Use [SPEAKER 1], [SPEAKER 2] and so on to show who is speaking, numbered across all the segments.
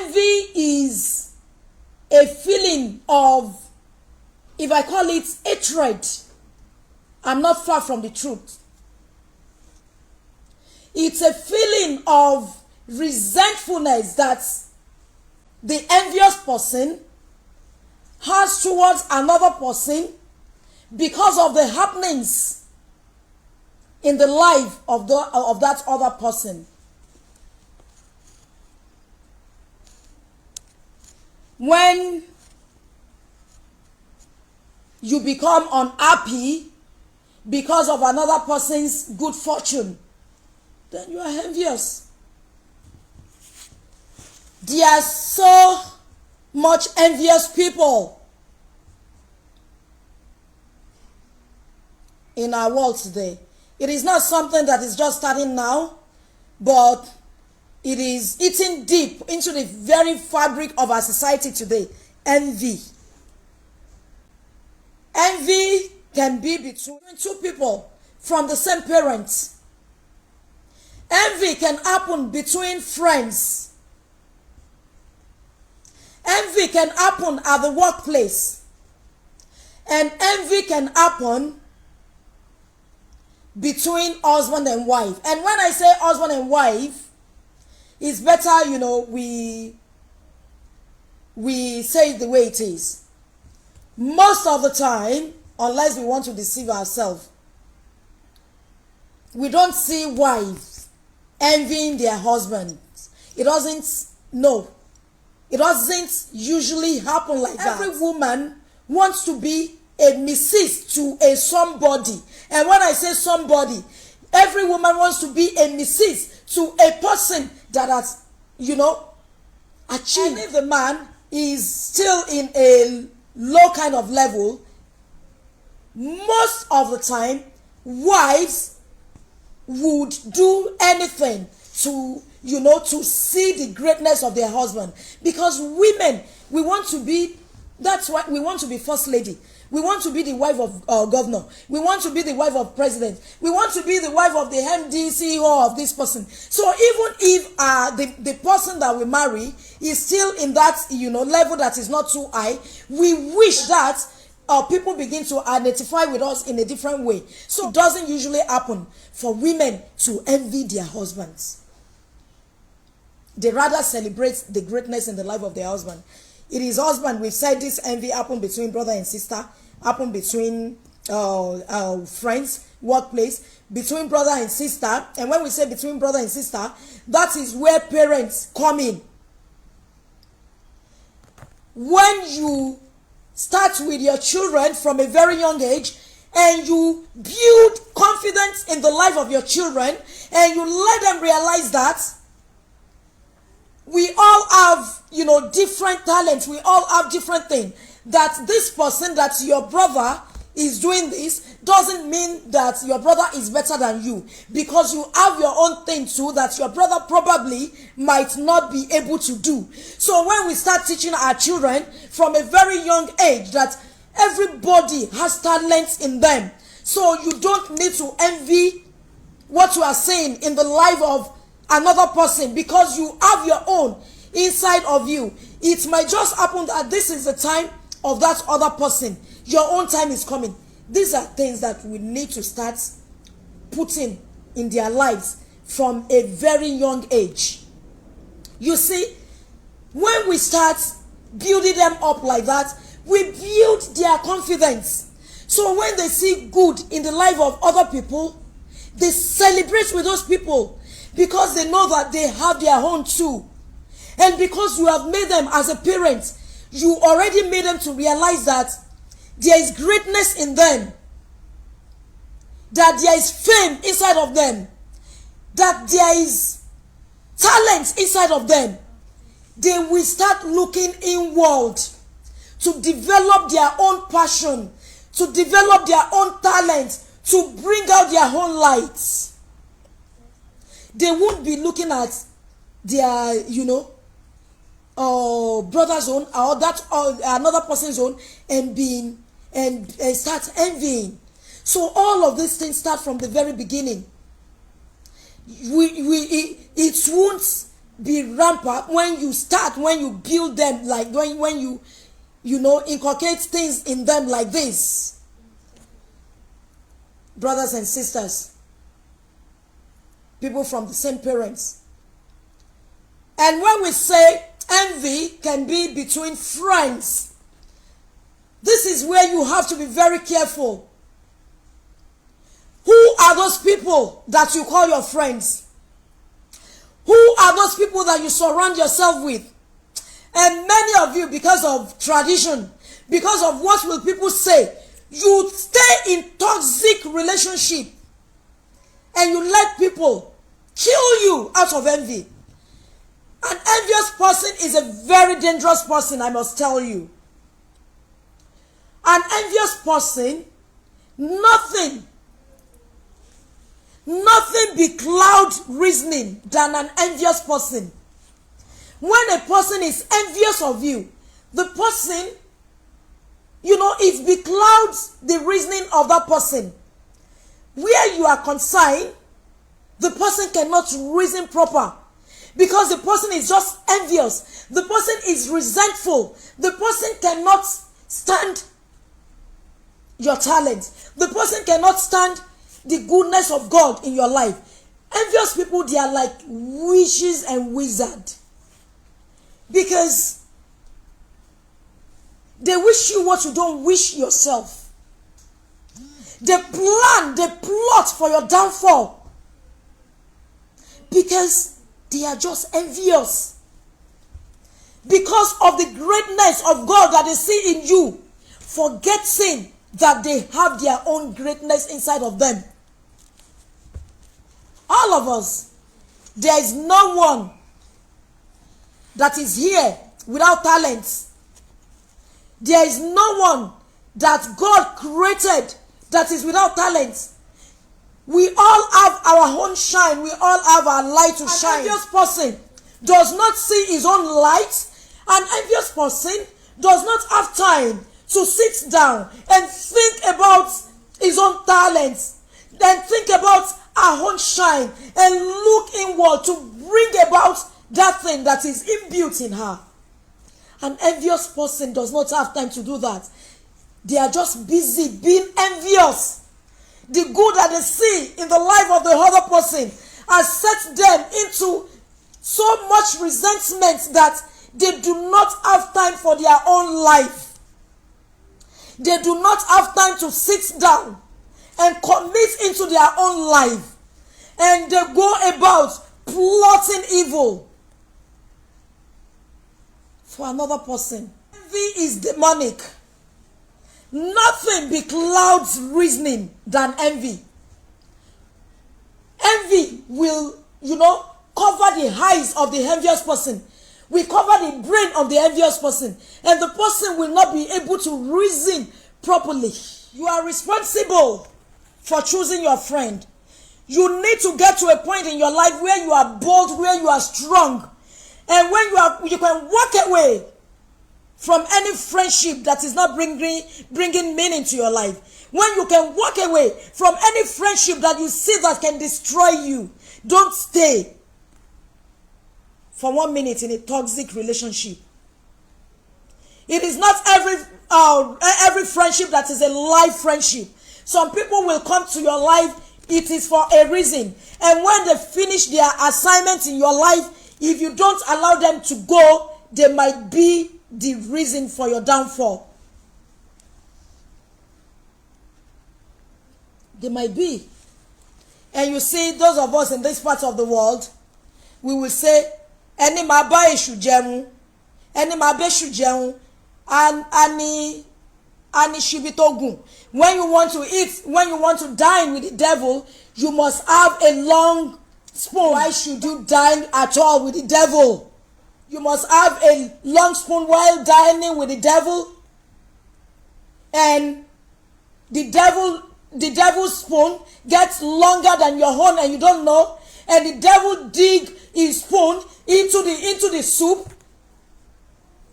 [SPEAKER 1] envy is a feeling of, if I call it hatred, I'm not far from the truth. It's a feeling of resentfulness that the envious person has towards another person because of the happenings in the life of that other person. When you become unhappy because of another person's good fortune, then you are envious. There are so much envious people in our world today. It is not something that is just starting now, but it is eating deep into the very fabric of our society today. Envy. Envy can be between two people from the same parents. Envy can happen between friends. Envy can happen at the workplace. And envy can happen between husband and wife. And when I say husband and wife, it's better, we say it the way it is. Most of the time, unless we want to deceive ourselves, we don't see wives envying their husbands. It doesn't usually happen like that. Every woman wants to be a Mrs. to a somebody. And when I say somebody, every woman wants to be a Mrs. to a person that has, achieved. And if the man is still in a low kind of level, most of the time, wives would do anything to see the greatness of their husband. Because women, that's why we want to be first lady. We want to be the wife of governor. We want to be the wife of president. We want to be the wife of the MD, CEO of this person. So even if the person that we marry is still in that level that is not too high, we wish that people begin to identify with us in a different way. So it doesn't usually happen for women to envy their husbands. They rather celebrate the greatness in the life of their husband. It is husband. We've said this envy happen between brother and sister, happen between friends, workplace, between brother and sister. And when we say between brother and sister, that is where parents come in. When you start with your children from a very young age, and you build confidence in the life of your children, and you let them realize that we all have, different talents. We all have different things. That this person, that your brother is doing this, doesn't mean that your brother is better than you. Because you have your own thing too that your brother probably might not be able to do. So when we start teaching our children from a very young age that everybody has talents in them, so you don't need to envy what you are saying in the life of another person, because you have your own inside of you. It might just happen that this is the time of that other person. Your own time is coming. These are things that we need to start putting in their lives from a very young age. You see, when we start building them up like that, we build their confidence. So when they see good in the life of other people, they celebrate with those people, because they know that they have their own too. And because you have made them as a parent, you already made them to realize that there is greatness in them, that there is fame inside of them, that there is talent inside of them. They will start looking inward to develop their own passion, to develop their own talent, to bring out their own light. They won't be looking at their, brother's own or that or another person's own and start envying. So all of these things start from the very beginning. It won't be rampant when you build them, like when you inculcate things in them like this. Brothers and sisters, people from the same parents. And when we say envy can be between friends, this is where you have to be very careful. Who are those people that you call your friends? Who are those people that you surround yourself with? And many of you, because of tradition, because of what will people say, you stay in toxic relationship and you let people kill you out of envy. An envious person is a very dangerous person, I must tell you. An envious person, nothing becloud reasoning than an envious person. When a person is envious of you, the person, it beclouds the reasoning of that person. Where you are concerned, the person cannot reason proper. Because the person is just envious. The person is resentful. The person cannot stand your talent. The person cannot stand the goodness of God in your life. Envious people, they are like witches and wizards. Because they wish you what you don't wish yourself. They plan, they plot for your downfall. Because they are just envious. Because of the greatness of God that they see in you, forgetting that they have their own greatness inside of them. All of us, there is no one that is here without talents. There is no one that God created that is without talents. We all have our own shine. We all have our light to shine. An envious person does not see his own light. An envious person does not have time to sit down and think about his own talents, then think about our own shine and look inward to bring about that thing that is inbuilt in her. An envious person does not have time to do that. They are just busy being envious. The good that they see in the life of the other person has set them into so much resentment that they do not have time for their own life. They do not have time to sit down and commit into their own life. And they go about plotting evil for another person. Envy is demonic. Nothing beclouds reasoning than envy. Envy will, cover the eyes of the envious person. We cover the brain of the envious person. And the person will not be able to reason properly. You are responsible for choosing your friend. You need to get to a point in your life where you are bold, where you are strong. And when you can walk away from any friendship that is not bringing meaning to your life. When you can walk away from any friendship that you see that can destroy you. Don't stay for 1 minute in a toxic relationship. It is not every friendship that is a life friendship. Some people will come to your life, it is for a reason. And when they finish their assignment in your life, if you don't allow them to go, they might be the reason for your downfall. They might be. And you see, those of us in this part of the world, we will say, "Eni ma ba eshu jẹun, eni ma be eshu jẹun, ani shibitogun." When you want to eat, when you want to dine with the devil, you must have a long spoon. Why should you dine at all with the devil? You must have a long spoon while dining with the devil. And the devil's spoon gets longer than your own and you don't know. And the devil dig his spoon into the soup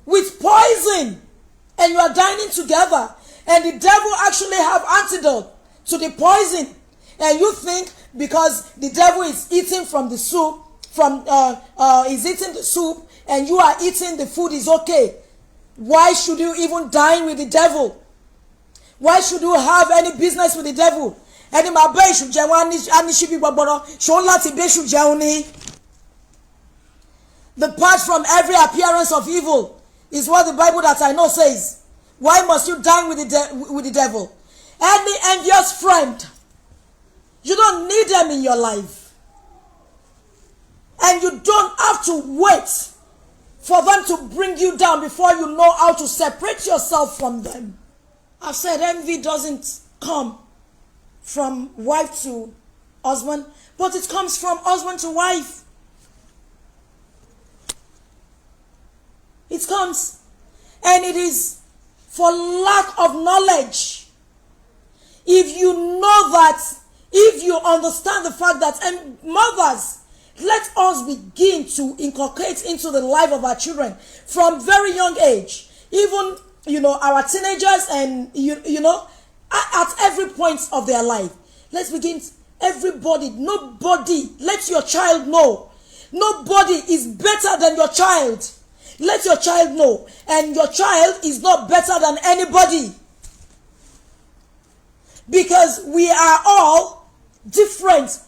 [SPEAKER 1] with poison. And you are dining together. And the devil actually have antidote to the poison. And you think because the devil is eating from the soup, is eating the soup and you are eating the food is okay. Why should you even dine with the devil? Why should you have any business with the devil? Any my boy should depart from every appearance of evil is what the Bible that I know says. Why must you dine with the devil? Any envious friend, you don't need them in your life. And you don't have to wait for them to bring you down before you know how to separate yourself from them. I've said envy doesn't come from wife to husband, but it comes from husband to wife. It comes, and it is for lack of knowledge. If you know that, if you understand the fact that, and mothers, let us begin to inculcate into the life of our children from very young age, even, our teenagers and, at every point of their life. Let's begin, nobody, let your child know. Nobody is better than your child. Let your child know. And your child is not better than anybody. Because we are all different.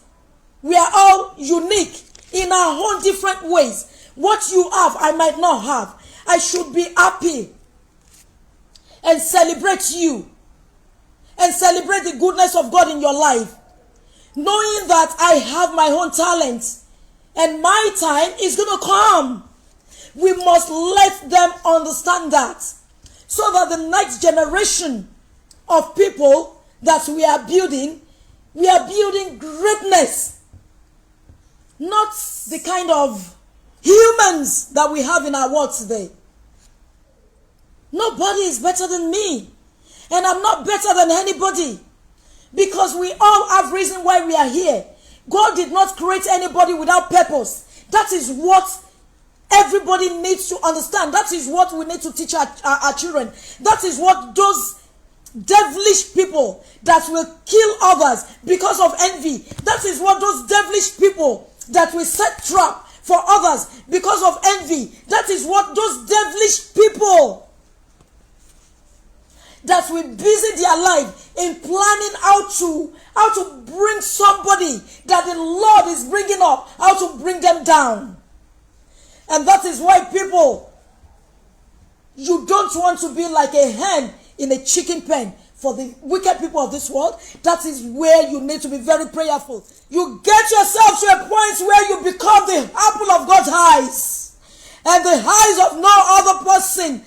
[SPEAKER 1] We are all unique in our own different ways. What you have, I might not have. I should be happy and celebrate you and celebrate the goodness of God in your life, knowing that I have my own talent and my time is going to come. We must let them understand that, so that the next generation of people that we are building greatness, not the kind of humans that we have in our world today. Nobody is better than me, and I'm not better than anybody, because we all have reason why we are here. God did not create anybody without purpose. That is what everybody needs to understand. That is what we need to teach our children. That is what those devilish people that will kill others because of envy, that is what those devilish people that will set trap for others because of envy, that is what those devilish people that will busy their life in planning how to bring somebody that the Lord is bringing up, how to bring them down. And that is why people, you don't want to be like a hen in a chicken pen. For the wicked people of this world, that is where you need to be very prayerful. You get yourself to a point where you become the apple of God's eyes and the eyes of no other person.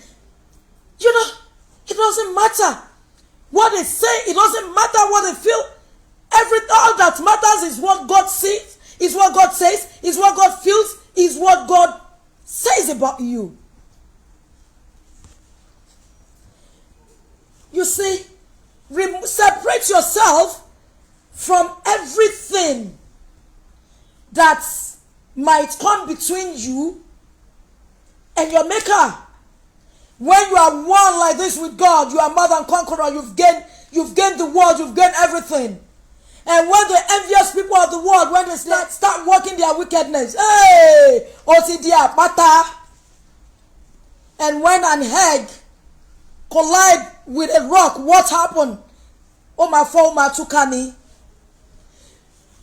[SPEAKER 1] It doesn't matter what they say. It doesn't matter what they feel. All that matters is what God sees, is what God says, is what God feels, is what God says about you. You see, separate yourself from everything that might come between you and your maker. When you are one like this with God, you are more than conqueror. You've gained the world, you've gained everything. And when the envious people of the world, when they start working their wickedness, hey, Osidia, Mata. And when an egg collide with a rock, what happened?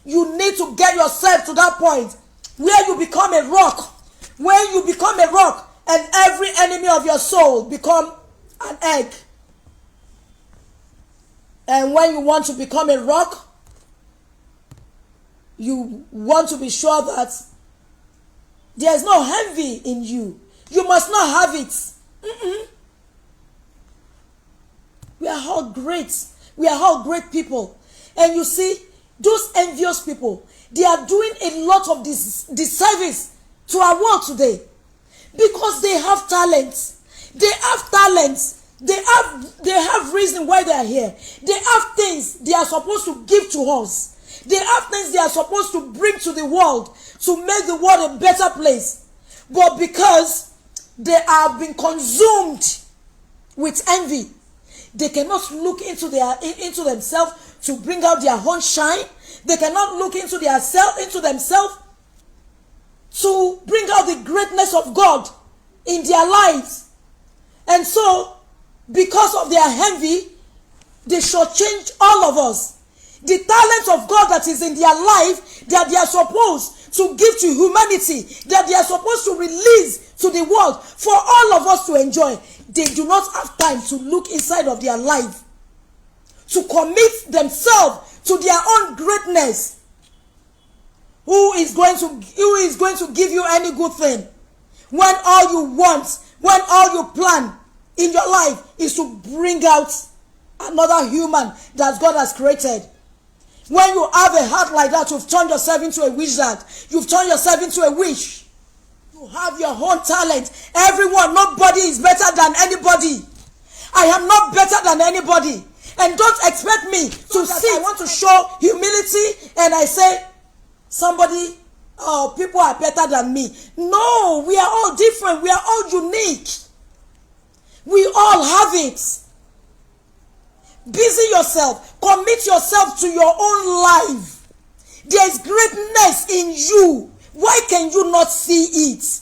[SPEAKER 1] You need to get yourself to that point where you become a rock. When you become a rock, and every enemy of your soul become an egg. And when you want to become a rock, you want to be sure that there is no envy in you. You must not have it. We are all great. We are all great people. And you see, those envious people, they are doing a lot of disservice to our world today. Because they have talents. They have talents. They have reason why they are here. They have things they are supposed to give to us. They have things they are supposed to bring to the world to make the world a better place. But because they have been consumed with envy, they cannot look into themselves to bring out their own shine. They cannot look into themselves to bring out the greatness of God in their lives. And so, because of their envy, they shortchange all of us. The talent of God that is in their life, that they are supposed to give to humanity, that they are supposed to release to the world for all of us to enjoy, they do not have time to look inside of their life, to commit themselves to their own greatness. Who is going to give you any good thing when all you want, when all you plan in your life is to bring out another human that God has created? When you have a heart like that, you've turned yourself into a wizard. You've turned yourself into a witch. You have your own talent. Everyone, nobody is better than anybody. I am not better than anybody. And don't expect me to see. I want to show humility and I say, somebody, people are better than me. No, we are all different. We are all unique. We all have it. Busy yourself. Commit yourself to your own life. There is greatness in you. Why can you not see it?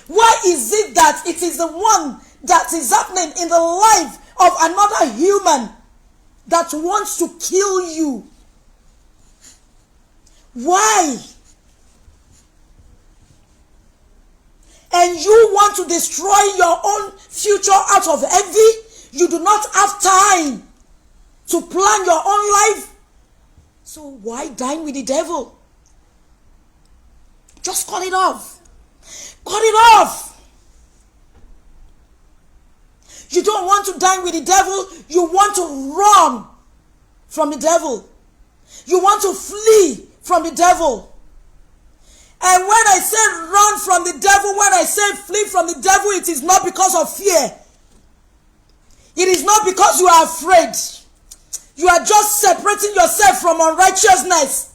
[SPEAKER 1] Why is it that it is the one that is happening in the life of another human that wants to kill you? Why? And you want to destroy your own future out of envy? You do not have time to plan your own life. So why dine with the devil? Just cut it off. Cut it off. You don't want to dine with the devil. You want to run from the devil. You want to flee from the devil. And when I say run from the devil, when I say flee from the devil, it is not because of fear. It is not because you are afraid. You are just separating yourself from unrighteousness.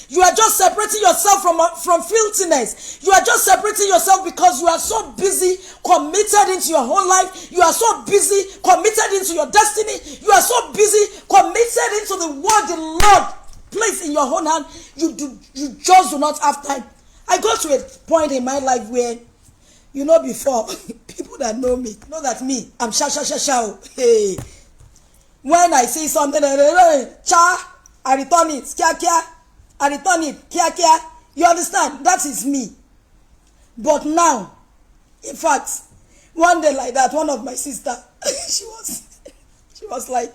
[SPEAKER 1] You are just separating yourself from filthiness. You are just separating yourself because you are so busy committed into your whole life. You are so busy committed into your destiny. You are so busy committed into the word the Lord placed in your own hand. You just do not have time. I got to a point in my life where, before, people that know me, know that me, I'm sha. Hey. When I see something, cha, I return it, kia. I return it, kia. You understand? That is me. But now, in fact, one day like that, one of my sister, she was like,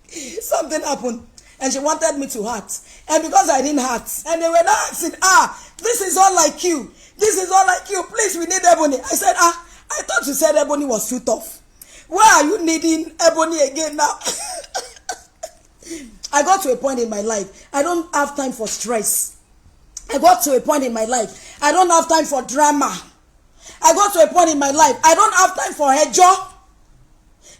[SPEAKER 1] something happened, and she wanted me to act. And because I didn't act, and they were not asking, this is all like you. This is all like you. Please, we need Ebony. I said, I thought you said Ebony was too tough. Why are you needing Ebony again now? I got to a point in my life, I don't have time for stress. I got to a point in my life, I don't have time for drama. I got to a point in my life, I don't have time for a job.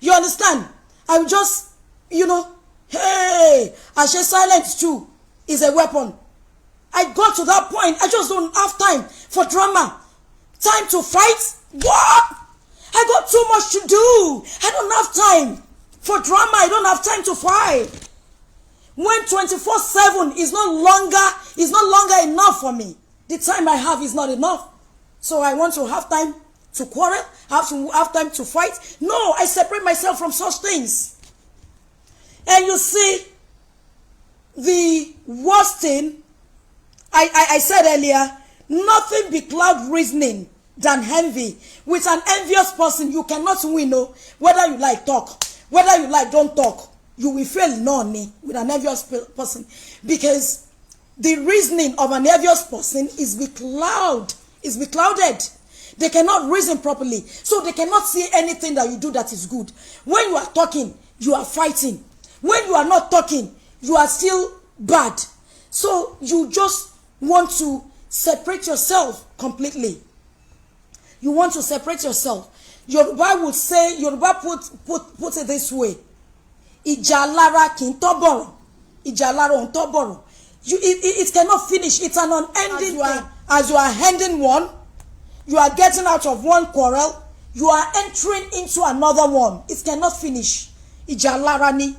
[SPEAKER 1] You understand? I'm just, hey, I say silence too is a weapon. I got to that point, I just don't have time for drama. Time to fight? What? I got too much to do. I don't have time for drama. I don't have time to fight. When 24/7 is no longer enough for me. The time I have is not enough. So I want to have time to quarrel, have time to fight. No, I separate myself from such things. And you see, the worst thing, I said earlier, nothing be cloud reasoning than envy. With an envious person, you cannot win. No, whether you like talk, whether you like don't talk, you will fail none with an envious person, because the reasoning of an envious person is beclouded. They cannot reason properly, so they cannot see anything that you do that is good. When you are talking, you are fighting. When you are not talking, you are still bad. So you just want to separate yourself completely. You want to separate yourself. Yoruba would say, Yoruba put it this way: Ijalara kintoboro, Ijalara ontoboro. It cannot finish. It's an unending thing. As you are ending one, you are getting out of one quarrel, you are entering into another one. It cannot finish. Ijalara ni.